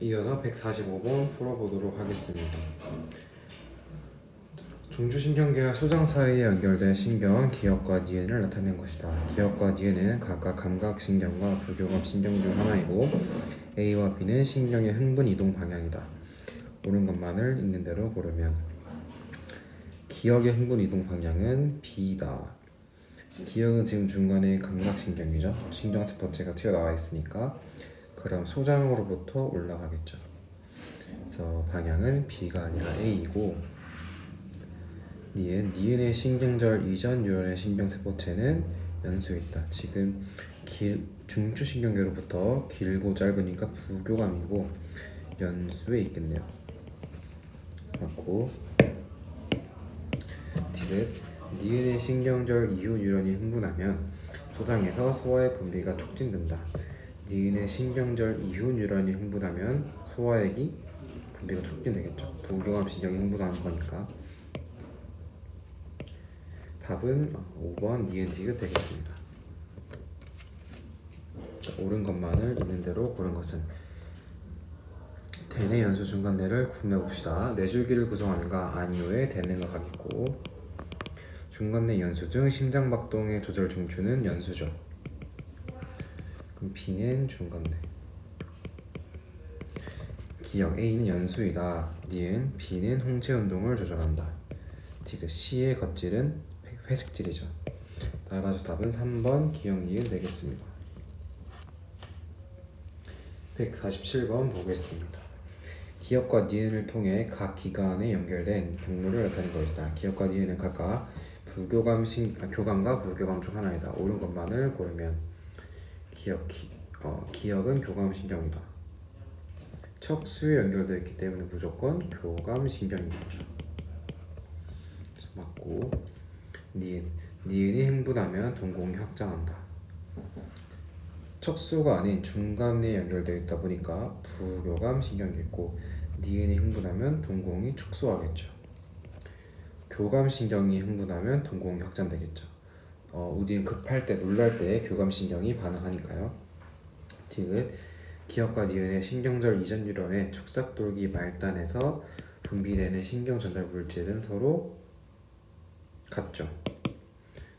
이어서 145번 풀어보도록 하겠습니다. 중추신경계와 소장 사이에 연결된 신경은 기역과 니은을 나타내는 것이다. 기역과 니은은 각각 감각신경과 부교감신경 중 하나이고 A와 B는 신경의 흥분 이동 방향이다. 옳은 것만을 있는 대로 고르면 기역의 흥분 이동 방향은 B다. 기역은 지금 중간에 감각신경이죠. 신경세포체가 튀어나와 있으니까 그럼 소장으로부터 올라가겠죠. 그래서 방향은 B가 아니라 A이고 니은의 신경절 이전 뉴런의 신경세포체는 연수에 있다. 지금 중추신경계로부터 길고 짧으니까 부교감이고 연수에 있겠네요. 맞고 디귿 니은의 신경절 이후 뉴런이 흥분하면 소장에서 소화의 분비가 촉진된다. 니은의 신경절 이후 뉴런이 흥분하면 소화액이 분비가 촉진되겠죠. 부교감 신경이 흥분하는 거니까. 답은 5번 니은 디귿 되겠습니다. 옳은 것만을 있는 대로 고른 것은 대뇌 연수 중간뇌를 구분해봅시다. 뇌줄기를 구성하는가 아니오의 대뇌가 가겠고 중간뇌 연수 중 심장박동의 조절 중추는 연수죠. 그럼 B는 중간뇌. 기역 A는 연수이다. 니은 B는 홍채 운동을 조절한다. 디귿 C의 겉질은 회색질이죠. 따라서 답은 3번 기역 니은 되겠습니다. 147번 보겠습니다. 기역과 니은을 통해 각 기관에 연결된 경로를 나타내는 것이다. 기역과 니은은 각각 교감과 부교감 중 하나이다. 옳은 것만을 고르면 기역은 교감신경이다. 척수에 연결되어 있기 때문에 무조건 교감신경이겠죠. 그래서 맞고 니은이 흥분하면 동공이 확장한다. 척수가 아닌 중간에 연결되어 있다 보니까 부교감 신경이겠고 니은이 흥분하면 동공이 축소하겠죠. 교감 신경이 흥분하면 동공이 확장되겠죠. 우리는 급할 때, 놀랄 때 교감 신경이 반응하니까요. 디귿 기역과 니은의 신경절 이전 뉴런의 축삭돌기 말단에서 분비되는 신경 전달 물질은 서로 같죠.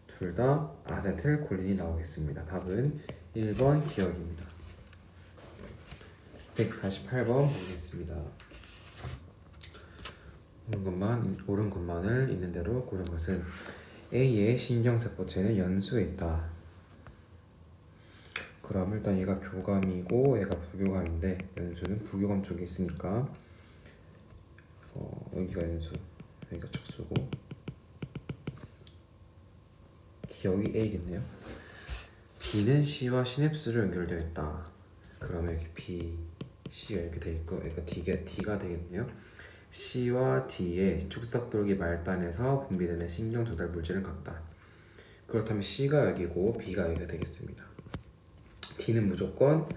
둘 다 아세틸콜린이 나오겠습니다. 답은 1번 기역입니다. 148번 보겠습니다. 옳은 것만을 있는 대로 고른 것은 A의 신경세포체는 연수에 있다. 그럼 일단 얘가 교감이고 얘가 부교감인데 연수는 부교감 쪽에 있으니까 여기가 연수, 여기가 척수고 기역이 A겠네요. B는 C와 시냅스로 연결되어 있다. 그러면 이렇게 B, C가 이렇게 되어 있고 여기가 D가 되겠네요. C와 D의 축삭돌기 말단에서 분비되는 신경 조달 물질은 같다. 그렇다면 C가 여기고 B가 여기가 되겠습니다. D는 무조건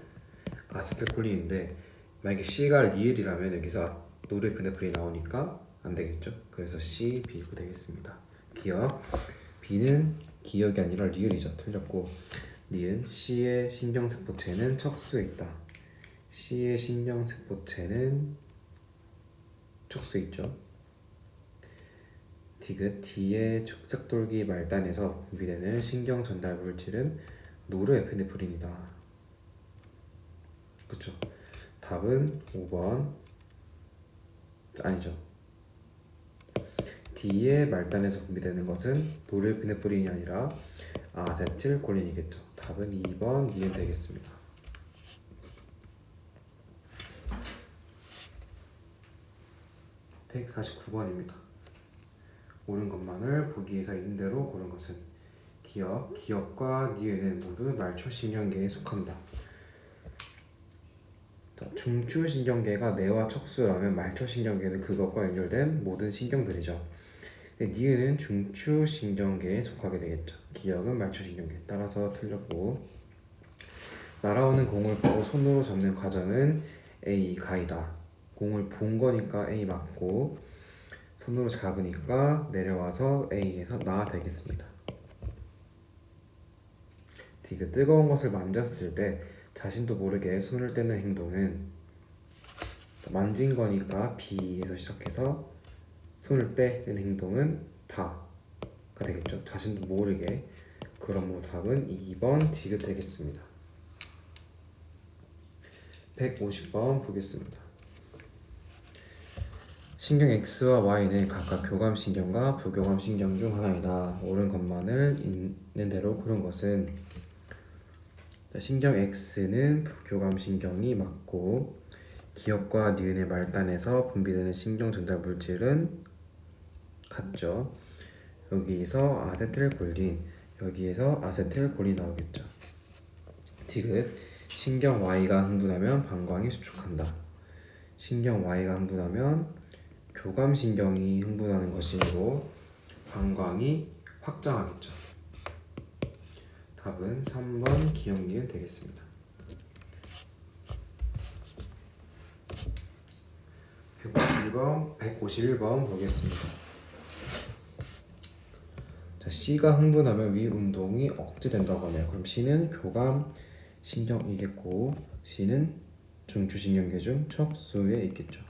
아세틸콜린인데 만약에 C가 리을이라면 여기서 노르에피네프린이 나오니까 안 되겠죠. 그래서 C, B 되겠습니다. 기역 B는 기역이 아니라 리을이죠. 틀렸고 니은 C의 신경세포체는 척수에 있다. C의 신경세포체는 척수에 있죠. 디귿 D의 축삭돌기 말단에서 분비되는 신경 전달 물질은 노르에피네프린이다. 그쵸? 답은 5번 아니죠. D의 말단에서 분비되는 것은 노르에피네프린이 아니라 아세틸콜린이겠죠. 답은 2번 니은 되겠습니다. 149번입니다. 옳은 것만을 보기에서 있는 대로 고른 것은 기역과 니은은 모두 말초신경계에 속한다. 중추신경계가 뇌와 척수라면 말초신경계는 그것과 연결된 모든 신경들이죠. 니은은 중추신경계에 속하게 되겠죠. 기역은 말초신경계. 따라서 틀렸고 날아오는 공을 보고 손으로 잡는 과정은 A 가이다. 공을 본 거니까 A 맞고 손으로 잡으니까 내려와서 A에서 나 되겠습니다. 디귿 뜨거운 것을 만졌을 때 자신도 모르게 손을 떼는 행동은 만진 거니까 B에서 시작해서 손을 떼는 행동은 다가 되겠죠. 자신도 모르게. 그러므로 답은 2번 디귿 되겠습니다. 150번 보겠습니다. 신경 X와 Y는 각각 교감신경과 부교감신경 중 하나이다. 옳은 것만을 있는 대로 고른 것은 신경 X는 부교감신경이 맞고 기역과 니은의 말단에서 분비되는 신경 전달 물질은 같죠. 여기서 아세틸콜린, 여기에서 아세틸콜린 나오겠죠. 디귿 신경 Y가 흥분하면 방광이 수축한다. 신경 Y가 흥분하면 교감신경이 흥분하는 것이므로 방광이 확장하겠죠. 답은 3번 기역 니은 되겠습니다. 151번 보겠습니다. 자, C가 흥분하면 위 운동이 억제된다고 하네요. 그럼 C는 교감신경이겠고 C는 중추신경계 중 척수에 있겠죠.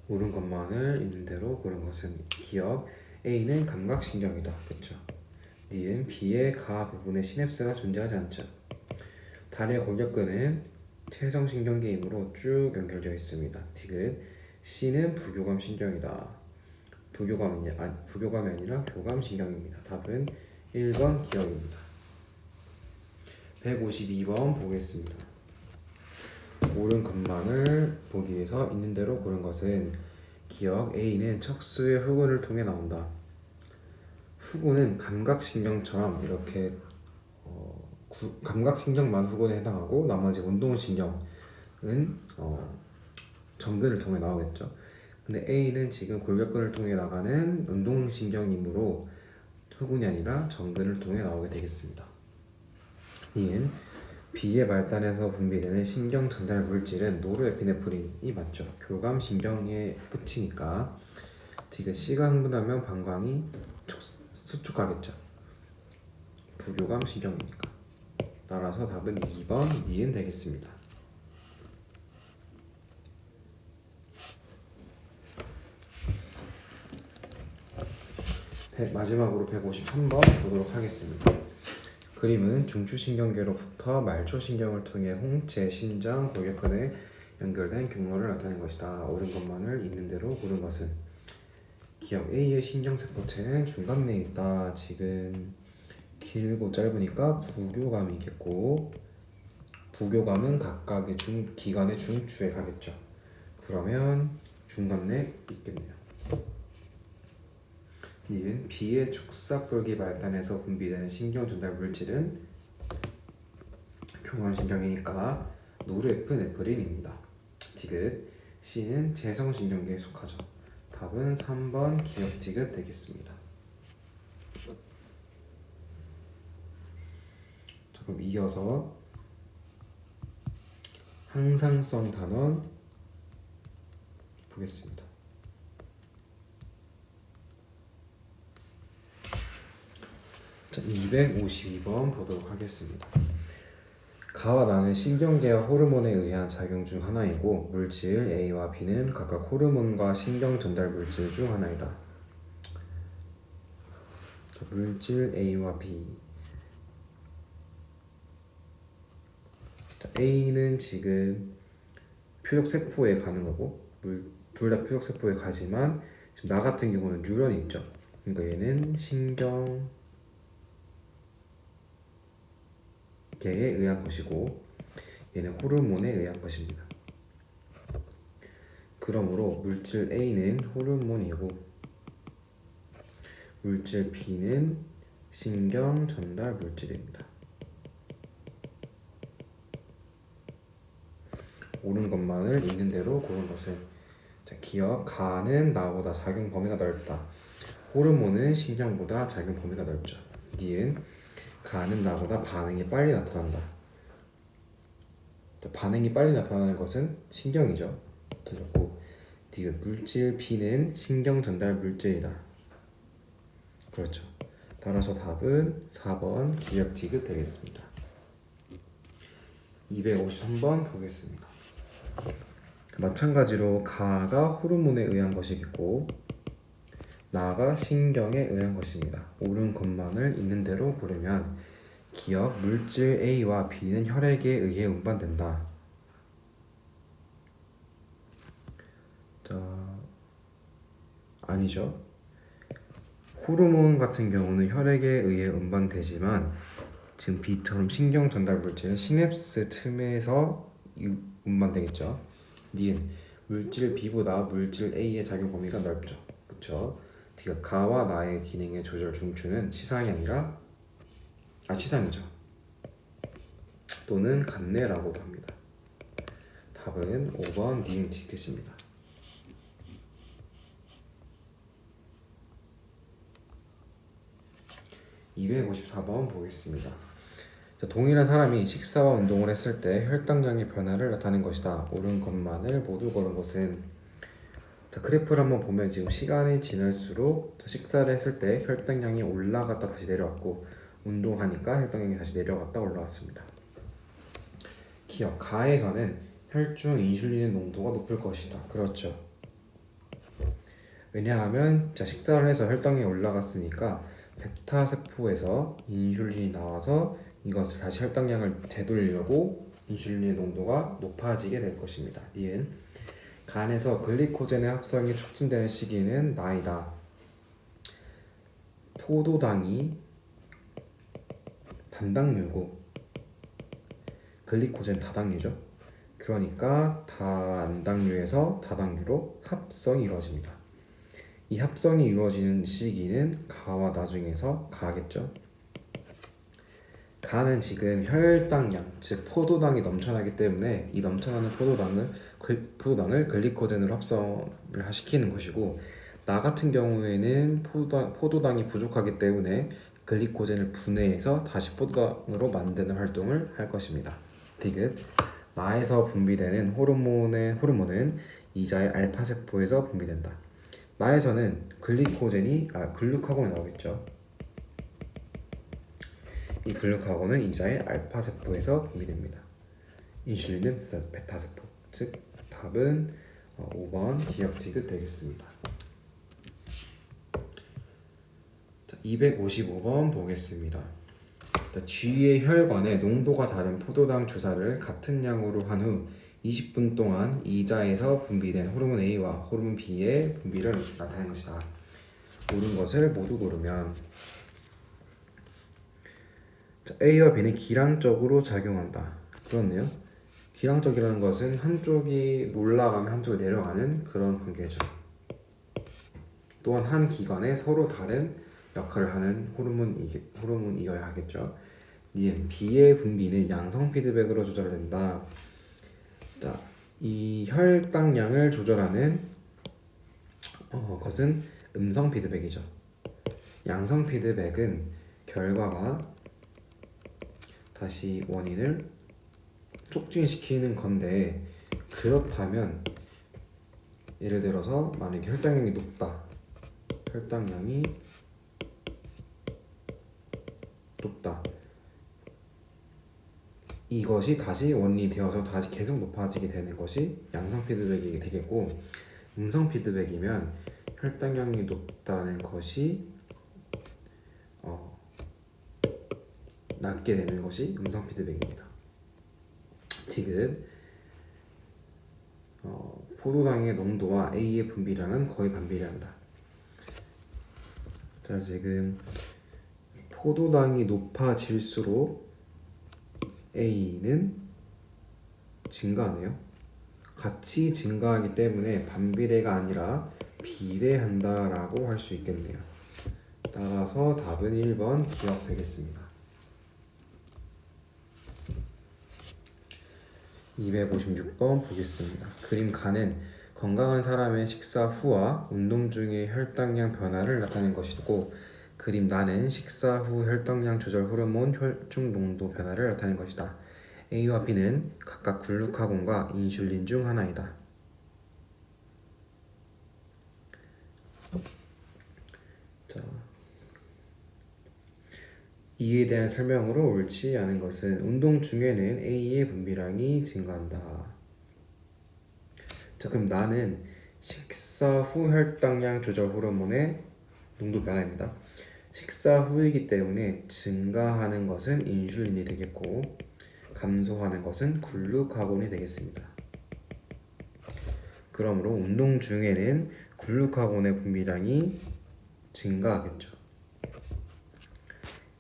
옳은 것만을 있는 대로 고른 것은 기역 A는 감각신경이다. 그렇죠. 니은 B의 가 부분에 시냅스가 존재하지 않죠. 다리의 골격근은 퇴성신경계이므로 쭉 연결되어 있습니다. 디귿 C는 부교감신경이다. 부교감이 아니라 교감신경입니다. 답은 1번 기역입니다. 152번 보겠습니다. 옳은 것만을 보기 위해서 있는 대로 고른 것은 기역 A는 척수의 후근을 통해 나온다. 후근은 감각신경처럼 이렇게 감각신경만 후근에 해당하고 나머지 운동신경은 정근을 통해 나오겠죠. 근데 A는 지금 골격근을 통해 나가는 운동신경이므로 후근이 아니라 정근을 통해 나오게 되겠습니다. 이은 B의 말단에서 분비되는 신경 전달 물질은 노르에피네프린이 맞죠. 교감신경의 끝이니까 지금 C가 흥분하면 방광이 수축하겠죠. 부교감신경이니까. 따라서 답은 2번 니은 되겠습니다. 마지막으로 153번 보도록 하겠습니다. 그림은 중추신경계로부터 말초신경을 통해 홍채, 심장, 골격근에 연결된 경로를 나타낸 것이다. 옳은 것만을 있는 대로 고른 것은 기역 A의 신경세포체는 중간내에 있다. 지금 길고 짧으니까 부교감이겠고 부교감은 각각의 기관의 중추에 가겠죠. 그러면 중간내에 있겠네요. 니은 B의 축삭돌기 말단에서 분비되는 신경 전달 물질은 교감신경이니까 노르에프네프린입니다. 디귿 C는 재성신경계에 속하죠. 답은 3번 기역 디귿 되겠습니다. 자, 그럼 이어서 항상성 단원 보겠습니다. 자, 252번 보도록 하겠습니다. 가와 나는 신경계와 호르몬에 의한 작용 중 하나이고 물질 A와 B는 각각 호르몬과 신경 전달 물질 중 하나이다. 자, 물질 A와 B. 자, A는 지금 표적세포에 가는 거고 둘 다 표적세포에 가지만 지금 나 같은 경우는 뉴런이 있죠. 그러니까 얘는 신경계에 의한 것이고 얘는 호르몬에 의한 것입니다. 그러므로 물질 A는 호르몬이고 물질 B는 신경 전달 물질입니다. 옳은 것만을 있는 대로 고른 것은 자, 기억 가는 나보다 작용 범위가 넓다. 호르몬은 신경보다 작용 범위가 넓죠. 니은 가는 나보다 반응이 빨리 나타난다. 자, 반응이 빨리 나타나는 것은 신경이죠. 틀렸고 디귿 물질 B는 신경 전달 물질이다. 그렇죠. 따라서 답은 4번 기역 디귿 되겠습니다. 253번 보겠습니다. 마찬가지로 가가 호르몬에 의한 것이고 나가 신경에 의한 것입니다. 옳은 것만을 있는 대로 고르면 기억 물질 A와 B는 혈액에 의해 운반된다. 자, 아니죠. 호르몬 같은 경우는 혈액에 의해 운반되지만 지금 B처럼 신경 전달 물질은 시냅스 틈에서 운반되겠죠. 니은 물질 B보다 물질 A의 작용 범위가 넓죠. 그렇죠? D가 가와 나의 기능의 조절 중추는 치상이 아니라 치상이죠. 또는 간내라고도 합니다. 답은 5번 니은 디귿입니다. 254번 보겠습니다. 자, 동일한 사람이 식사와 운동을 했을 때 혈당량의 변화를 나타낸 것이다. 옳은 것만을 모두 고른 것은 자, 그래프를 한번 보면 지금 시간이 지날수록 식사를 했을 때 혈당량이 올라갔다 다시 내려왔고 운동하니까 혈당량이 다시 내려갔다 올라왔습니다. 기억 가에서는 혈중 인슐린의 농도가 높을 것이다. 그렇죠. 왜냐하면 자, 식사를 해서 혈당이 올라갔으니까 베타 세포에서 인슐린이 나와서 이것을 다시 혈당량을 되돌리려고 인슐린의 농도가 높아지게 될 것입니다. 니은 간에서 글리코젠의 합성이 촉진되는 시기는 나이다. 포도당이 단당류고 글리코젠 다당류죠. 그러니까 단당류에서 다당류로 합성이 이루어집니다. 이 합성이 이루어지는 시기는 가와 나중에서 가겠죠. 가는 지금 혈당량, 즉 포도당이 넘쳐나기 때문에 이 넘쳐나는 포도당을 글리코젠으로 합성을 시키는 것이고 나 같은 경우에는 포도당이 부족하기 때문에 글리코젠을 분해해서 다시 포도당으로 만드는 활동을 할 것입니다. 디귿 나에서 분비되는 호르몬은 이자의 알파 세포에서 분비된다. 나에서는 글루카곤이 나오겠죠. 이 글루카곤은 이자의 알파 세포에서 분비됩니다. 인슐린은 베타 세포. 즉 답은 5번 기역 디귿 되겠습니다. 자, 255번 보겠습니다. 자, G의 혈관에 농도가 다른 포도당 주사를 같은 양으로 한 후 20분 동안 이자에서 분비된 호르몬 A와 호르몬 B의 분비를 나타낸 것이다. 옳은 것을 모두 고르면 자, A와 B는 기량적으로 작용한다. 그렇네요. 기량적이라는 것은 한쪽이 올라가면 한쪽이 내려가는 그런 관계죠. 또한 한 기관에 서로 다른 역할을 하는 호르몬이어야 하겠죠. 니은 B의 분비는 양성 피드백으로 조절된다. 자, 이 혈당량을 조절하는 것은 음성 피드백이죠. 양성 피드백은 결과가 다시 원인을 촉진시키는 건데 그렇다면 예를 들어서 만약에 혈당량이 높다. 이것이 다시 원인이 되어서 다시 계속 높아지게 되는 것이 양성 피드백이 되겠고 음성 피드백이면 혈당량이 높다는 것이 낮게 되는 것이 음성 피드백입니다. 디귿 포도당의 농도와 A의 분비량은 거의 반비례한다. 자, 지금 포도당이 높아질수록 A는 증가하네요. 같이 증가하기 때문에 반비례가 아니라 비례한다라고 할 수 있겠네요. 따라서 답은 1번 기억 되겠습니다. 256번 보겠습니다. 그림 가는 건강한 사람의 식사 후와 운동 중의 혈당량 변화를 나타낸 것이고 그림 나는 식사 후 혈당량 조절 호르몬 혈중 농도 변화를 나타낸 것이다. A와 B는 각각 글루카곤과 인슐린 중 하나이다. 자, 이에 대한 설명으로 옳지 않은 것은 운동 중에는 A의 분비량이 증가한다. 자, 그럼 나는 식사 후 혈당량 조절 호르몬의 농도 변화입니다. 식사 후이기 때문에 증가하는 것은 인슐린이 되겠고 감소하는 것은 글루카곤이 되겠습니다. 그러므로 운동 중에는 글루카곤의 분비량이 증가하겠죠.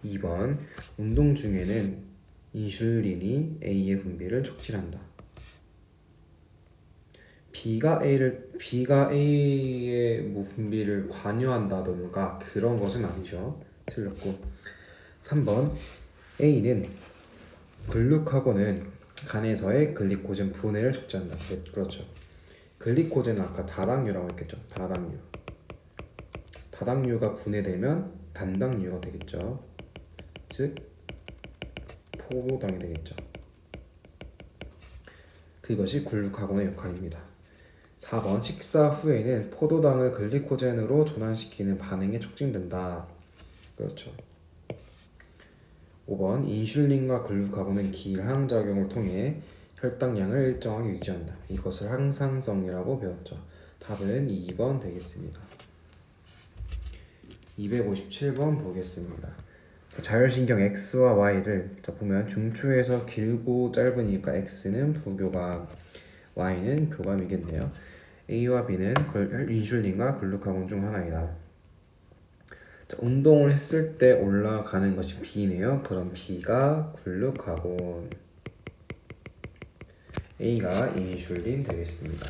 2번 운동 중에는 인슐린이 A의 분비를 촉진한다. B가 A의 뭐 분비를 관여한다던가 그런 것은 아니죠. 틀렸고 3번 A는 글루카곤은 간에서의 글리코젠 분해를 촉진한다. 그렇죠. 글리코젠은 아까 다당류라고 했겠죠. 다당류가 분해되면 단당류가 되겠죠. 즉 포도당이 되겠죠. 그것이 글루카곤의 역할입니다. 4번 식사 후에는 포도당을 글리코젠으로 전환시키는 반응에 촉진된다. 그렇죠. 5번 인슐린과 글루카곤은 기항작용을 통해 혈당량을 일정하게 유지한다. 이것을 항상성이라고 배웠죠. 답은 2번 되겠습니다. 257번 보겠습니다. 자율신경 X와 Y를 보면 중추에서 길고 짧으니까 X는 부교감, Y는 교감이겠네요. A와 B는 인슐린과 글루카곤 중 하나이다. 운동을 했을 때 올라가는 것이 B네요. 그럼 B가 글루카곤, A가 인슐린 되겠습니다.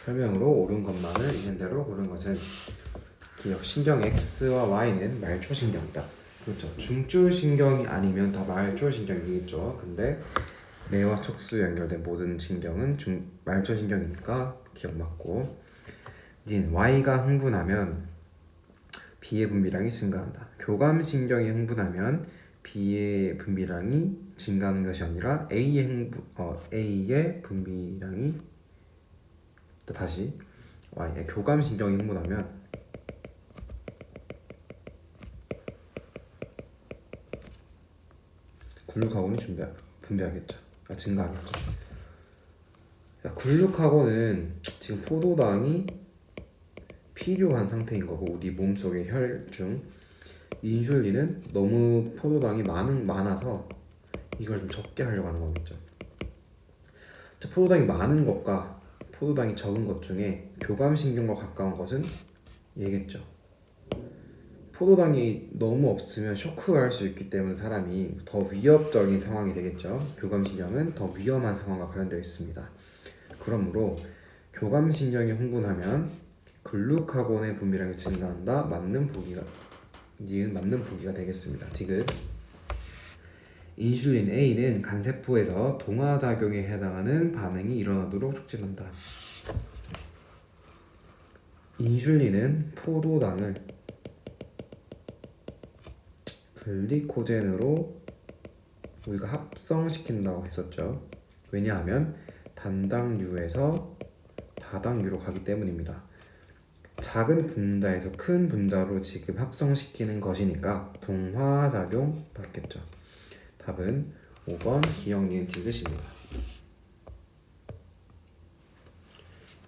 설명으로 옳은 것만을 있는 대로 고른 것은 기억 신경 X와 Y는 말초신경이다. 그렇죠. 중추신경이 아니면 다 말초신경이겠죠. 근데 뇌와 척수 연결된 모든 신경은 말초신경이니까 기억 맞고. 이제 Y가 흥분하면 B의 분비량이 증가한다. 교감신경이 흥분하면 B의 분비량이 증가하는 것이 아니라 A의 분비량이 또 다시 Y의 교감신경이 흥분하면 글루카곤이 분비하겠죠. 증가하겠죠. 글루카곤은 지금 포도당이 필요한 상태인 거고 우리 몸속의 혈중, 인슐린은 너무 포도당이 많아서 이걸 좀 적게 하려고 하는 거겠죠. 포도당이 많은 것과 포도당이 적은 것 중에 교감신경과 가까운 것은 얘겠죠. 포도당이 너무 없으면 쇼크가 할 수 있기 때문에 사람이 더 위협적인 상황이 되겠죠. 교감신경은 더 위험한 상황과 관련되어 있습니다. 그러므로 교감신경이 흥분하면 글루카곤의 분비량이 증가한다. 맞는 보기가 되겠습니다. 디귿. 인슐린 A는 간세포에서 동화작용에 해당하는 반응이 일어나도록 촉진한다. 인슐린은 포도당을 글리코젠으로 우리가 합성시킨다고 했었죠. 왜냐하면 단당류에서 다당류로 가기 때문입니다. 작은 분자에서 큰 분자로 지금 합성시키는 것이니까 동화작용 받겠죠. 답은 5번 기억 니은 디귿입니다.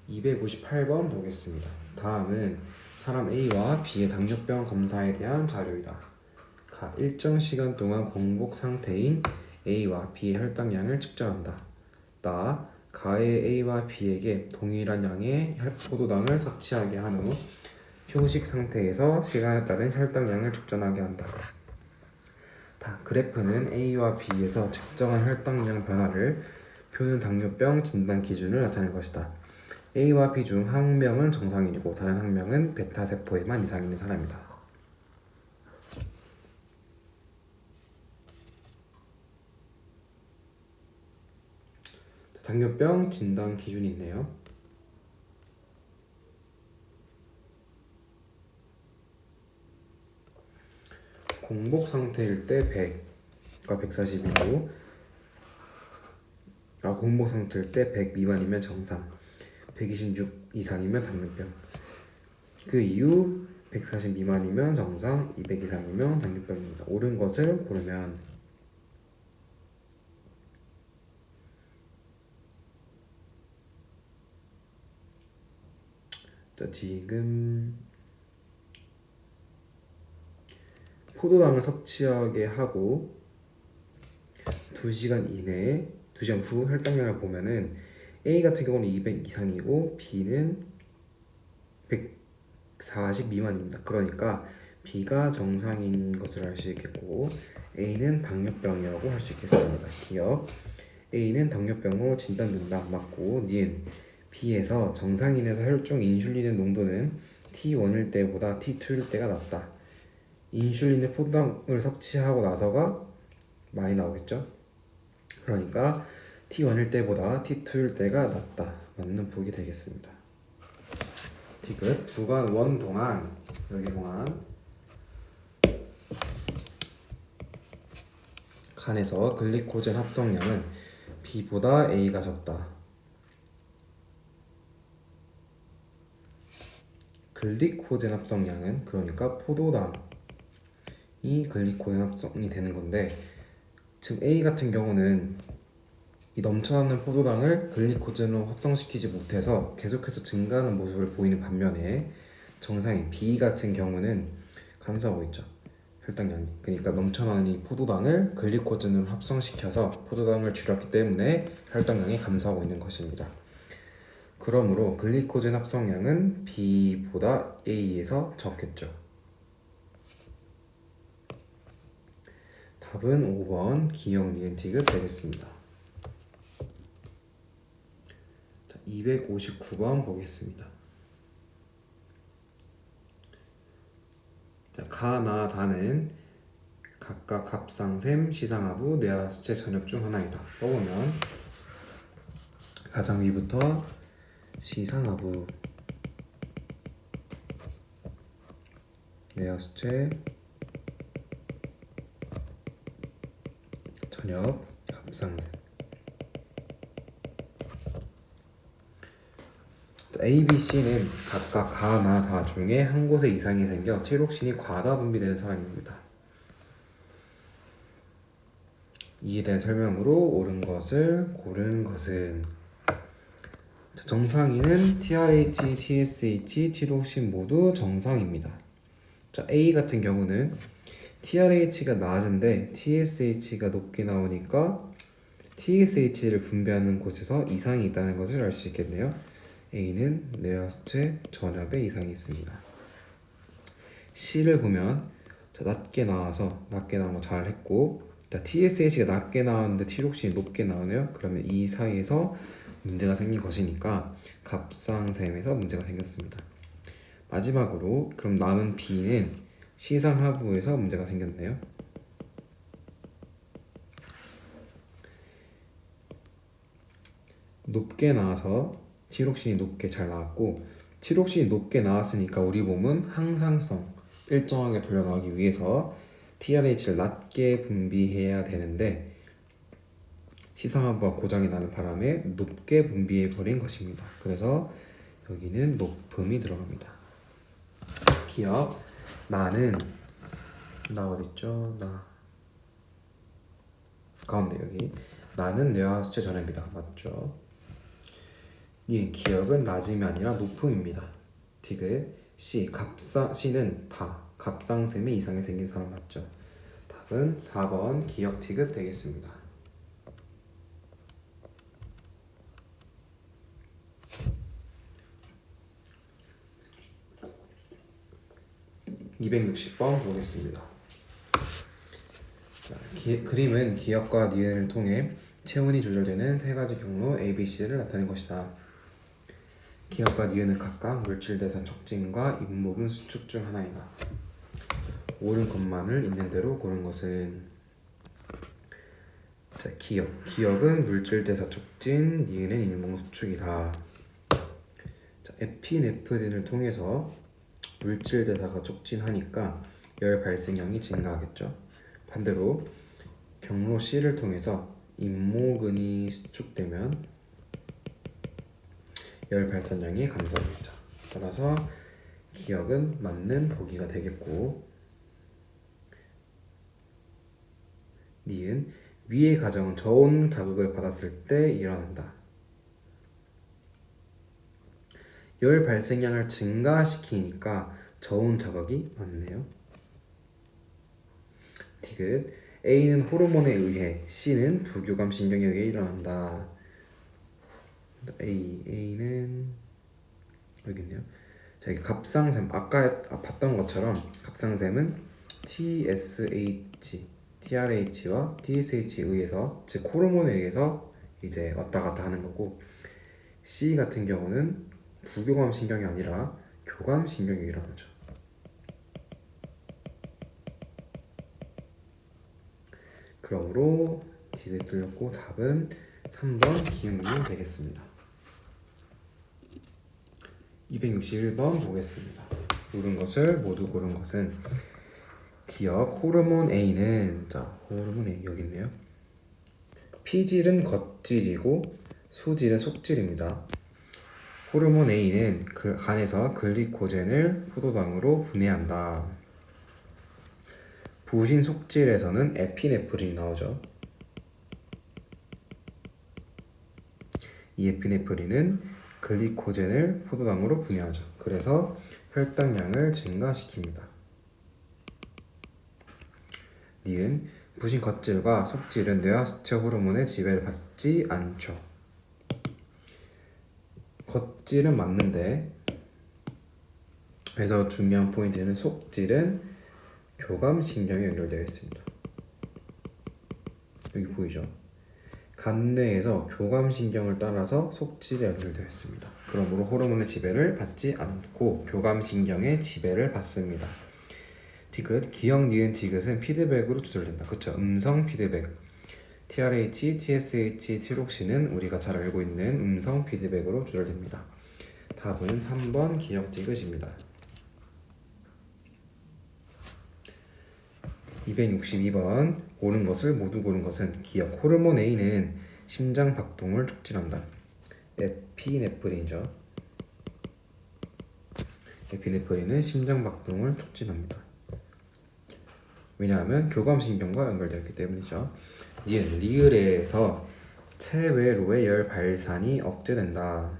258번 보겠습니다. 다음은 사람 A와 B의 당뇨병 검사에 대한 자료이다. 일정 시간 동안 공복 상태인 A와 B의 혈당량을 측정한다. 가의 A와 B에게 동일한 양의 포도당을 섭취하게 한 후 휴식 상태에서 시간에 따른 혈당량을 측정하게 한다. 그래프는 A와 B에서 측정한 혈당량 변화를 표는 당뇨병 진단 기준을 나타낼 것이다. A와 B 중 한 명은 정상인이고 다른 한 명은 베타세포에만 이상이 있는 사람이다. 당뇨병 진단 기준이 있네요. 공복 상태일 때 100과 140이고 공복 상태일 때 100 미만이면 정상, 126 이상이면 당뇨병. 그 이후 140 미만이면 정상, 200 이상이면 당뇨병입니다. 옳은 것을 고르면 자, 지금 포도당을 섭취하게 하고 2시간 이내에 2시간 후 혈당량을 보면은 A 같은 경우는 200 이상이고 B는 140 미만입니다. 그러니까 B가 정상인 것을 알 수 있겠고 A는 당뇨병이라고 할 수 있겠습니다. 기억 A는 당뇨병으로 진단된다. 맞고 니은 B에서 정상인에서 혈중 인슐린의 농도는 T1일 때보다 T2일 때가 낮다. 인슐린의 포도당을 섭취하고 나서가 많이 나오겠죠. 그러니까 T1일 때보다 T2일 때가 낮다. 맞는 보기 되겠습니다. 디귿 주간 원 동안 여기 동안 간에서 글리코젠 합성량은 B보다 A가 적다. 글리코젠 합성량은 그러니까 포도당이 글리코젠 합성이 되는 건데 지금 A 같은 경우는 이 넘쳐나는 포도당을 글리코젠으로 합성시키지 못해서 계속해서 증가하는 모습을 보이는 반면에 정상인 B 같은 경우는 감소하고 있죠. 혈당량이. 그러니까 넘쳐나는 이 포도당을 글리코젠으로 합성시켜서 포도당을 줄였기 때문에 혈당량이 감소하고 있는 것입니다. 그러므로 글리코젠 합성량은 B보다 A에서 적겠죠. 답은 5번 기억 니은 디귿 되겠습니다. 자, 259번 보겠습니다. 자, 가, 나, 다는 각각 갑상샘, 시상하부, 뇌하수체 전엽 중 하나이다. 써보면 가장 위부터 시상하부, 뇌하수체, 전엽, 갑상샘. A, B, C는 각각 가, 나, 다 중에 한 곳에 이상이 생겨 티록신이 과다 분비되는 사람입니다. 이에 대한 설명으로 옳은 것을 고른 것은 정상인은 TRH, TSH, 티록신 모두 정상입니다. 자, A 같은 경우는 TRH가 낮은데 TSH가 높게 나오니까 TSH를 분비하는 곳에서 이상이 있다는 것을 알 수 있겠네요. A는 뇌하수체 전엽에 이상이 있습니다. C를 보면 자, 낮게 나와서 낮게 나온 거 잘 했고 자, TSH가 낮게 나왔는데 티록신이 높게 나오네요. 그러면 이 사이에서 문제가 생긴 것이니까 갑상샘에서 문제가 생겼습니다. 마지막으로 그럼 남은 B는 시상하부에서 문제가 생겼네요. 높게 나와서 티록신이 높게 잘 나왔고 티록신이 높게 나왔으니까 우리 몸은 항상성 일정하게 돌려 나오기 위해서 TRH를 낮게 분비해야 되는데 시상하부가 고장이 나는 바람에 높게 분비해 버린 것입니다. 그래서 여기는 높음이 들어갑니다. 기억 나는 나 어딨죠? 나 가운데 여기 나는 뇌하수체 전엽이다. 맞죠? 니 기억은 낮음이 아니라 높음입니다. 디귿 C C는 다 갑상샘에 이상이 생긴 사람 맞죠? 답은 4번 기억 디귿 되겠습니다. 260번 보겠습니다. 자, 그림은 기억과 니은을 통해 체온이 조절되는 세 가지 경로 ABC를 나타낸 것이다. 기억과 니은은 각각 물질대사 촉진과 임목은 수축 중 하나이다. 옳은 것만을 있는 대로 고른 것은 자, 기억은 물질대사 촉진, 니은은 임목 수축이다. 자, 에피네프린을 통해서 물질대사가 촉진하니까 열 발생량이 증가하겠죠. 반대로 경로 C를 통해서 임모근이 수축되면 열 발산량이 감소하겠죠. 따라서 기억은 맞는 보기가 되겠고, 니은 위의 가정은 저온 자극을 받았을 때 일어난다. 열 발생량을 증가시키니까 저온 자극이 맞네요. 디귿 A는 호르몬에 의해, C는 부교감 신경에 의해 일어난다. A는 여기 있네요. 자, 여기 갑상샘, 아까 봤던 것처럼 갑상샘은 TSH, TRH와 TSH에 의해서, 즉 호르몬에 의해서 이제 왔다 갔다 하는 거고, C 같은 경우는 부교감 신경이 아니라 교감 신경이 일어나죠. 그러므로 D를 틀렸고 답은 3번 기억이 되겠습니다. 261번 보겠습니다. 모두 고른 것은 기억 호르몬 A는, 자, 호르몬 A 여기 있네요. 피질은 겉질이고 수질은 속질입니다. 호르몬 A는 그 간에서 글리코젠을 포도당으로 분해한다. 부신 속질에서는 에피네프린이 나오죠. 이 에피네프린은 글리코젠을 포도당으로 분해하죠. 그래서 혈당량을 증가시킵니다. 니은 부신 겉질과 속질은 뇌하수체 호르몬의 지배를 받지 않죠. 겉질은 맞는데, 그래서 중요한 포인트는 속질은 교감신경에 연결되어 있습니다. 여기 보이죠? 간뇌에서 교감신경을 따라서 속질에 연결되어 있습니다. 그러므로 호르몬의 지배를 받지 않고 교감신경의 지배를 받습니다. 디귿, 기억, 니은, 디귿은 피드백으로 조절된다. 그쵸? 음성 피드백. TRH, TSH, 티록신은 우리가 잘 알고 있는 음성 피드백으로 조절됩니다. 답은 3번 기억 디귿입니다. 262번 모두 고른 것은 기억 호르몬 A는 심장 박동을 촉진한다. 에피네프린이죠. 에피네프린은 심장 박동을 촉진합니다. 왜냐하면 교감신경과 연결되어 있기 때문이죠. 니은 리을에서 체외로의 열 발산이 억제된다.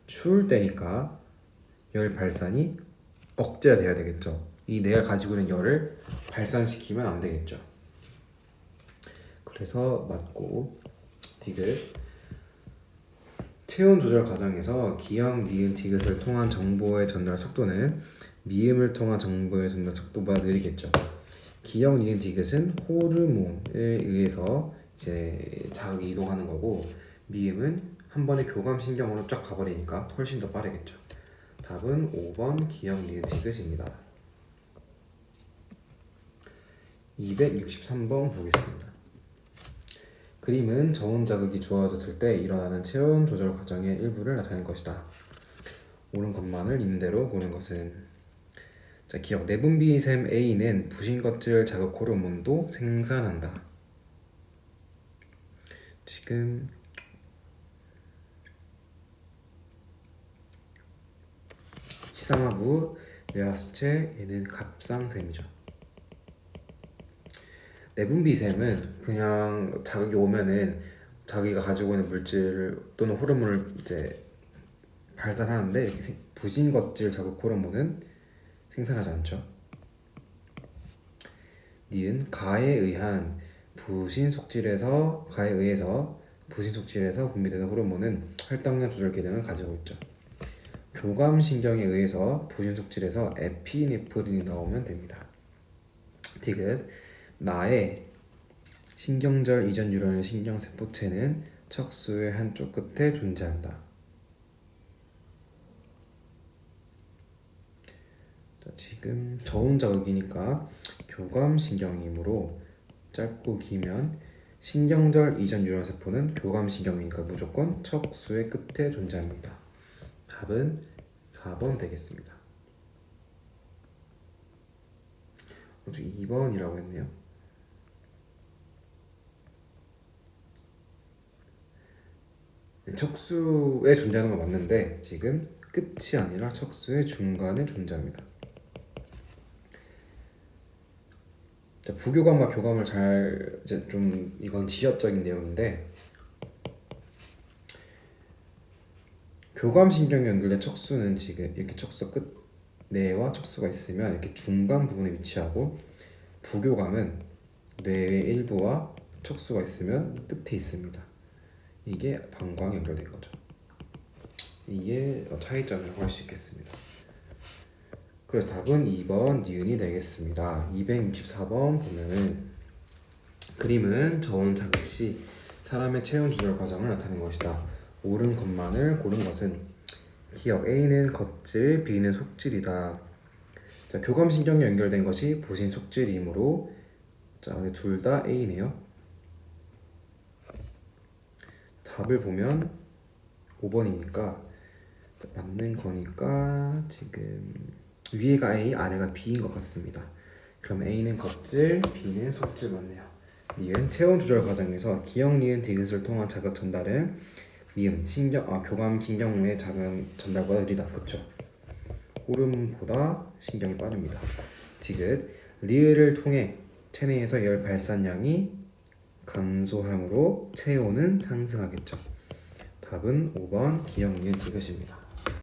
추울 때니까 열 발산이 억제가 돼야 되겠죠. 이 내가 가지고 있는 열을 발산시키면 안 되겠죠. 그래서 맞고, 디귿 체온 조절 과정에서 기억, 니은, 디귿을 통한 정보의 전달 속도는 미음을 통한 정보의 전달 속도보다 느리겠죠. 기억, 니은, 디귿은 호르몬에 의해서 이제 자극이 이동하는 거고, 미음은 한 번에 교감신경으로 쫙 가버리니까 훨씬 더 빠르겠죠. 답은 5번 기억, 니은, 디귿입니다. 263번 보겠습니다. 그림은 저온 자극이 주어졌을 때 일어나는 체온 조절 과정의 일부를 나타낸 것이다. 옳은 것만을 있는 대로 고른 것은, 자, 기억 내분비샘 A는 부신겉질 자극 호르몬도 생산한다. 지금 시상하부 뇌하수체, 얘는 갑상샘이죠. 내분비샘은 그냥 자극이 오면은 자기가 가지고 있는 물질 또는 호르몬을 이제 발산하는데, 이렇게 부신겉질 자극 호르몬은 생산하지 않죠. 니은 가에 의해서 부신 속질에서 분비되는 호르몬은 혈당량 조절 기능을 가지고 있죠. 교감신경에 의해서 부신 속질에서 에피네프린이 나오면 됩니다. 디귿 나의 신경절 이전 유런의 신경세포체는 척수의 한쪽 끝에 존재한다. 자, 지금 저온 자극이니까 교감신경이므로 짧고 기면 신경절 이전 유런 세포는 교감신경이니까 무조건 척수의 끝에 존재합니다. 답은 4번 되겠습니다. 2번이라고 했네요. 척수에 존재하는 건 맞는데 지금 끝이 아니라 척수의 중간에 존재합니다. 자, 부교감과 교감을 잘 이제 좀 이건 지엽적인 내용인데 교감신경이 연결된 척수는 지금 이렇게 척수 끝내와 척수가 있으면 이렇게 중간 부분에 위치하고 부교감은 뇌의 일부와 척수가 있으면 끝에 있습니다. 이게 방광 연결된 거죠. 이게 차이점이라고 할 수 있겠습니다. 그래서 답은 2번 니은이 되겠습니다. 264번 보면은 그림은 저온 자극 시 사람의 체온 조절 과정을 나타내는 것이다. 옳은 것만을 고른 것은 기억 A는 겉질, B는 속질이다. 자, 교감신경이 연결된 것이 보신 속질이므로 자, 둘 다 A네요. 답을 보면 5번이니까 맞는 거니까 지금 위에가 A, 아래가 B인 것 같습니다. 그럼 A는 겉질, B는 속질 맞네요. 니은 체온 조절 과정에서 기억 니은 디귿을 통한 자극 전달은 미음 교감 신경의 자극 전달보다 느리다. 그쵸? 호르몬보다 신경이 빠릅니다. 디귿 리을을 통해 체내에서 열 발산량이 감소하므로 체온은 상승하겠죠. 답은 5번 기억 니은 디귿입니다.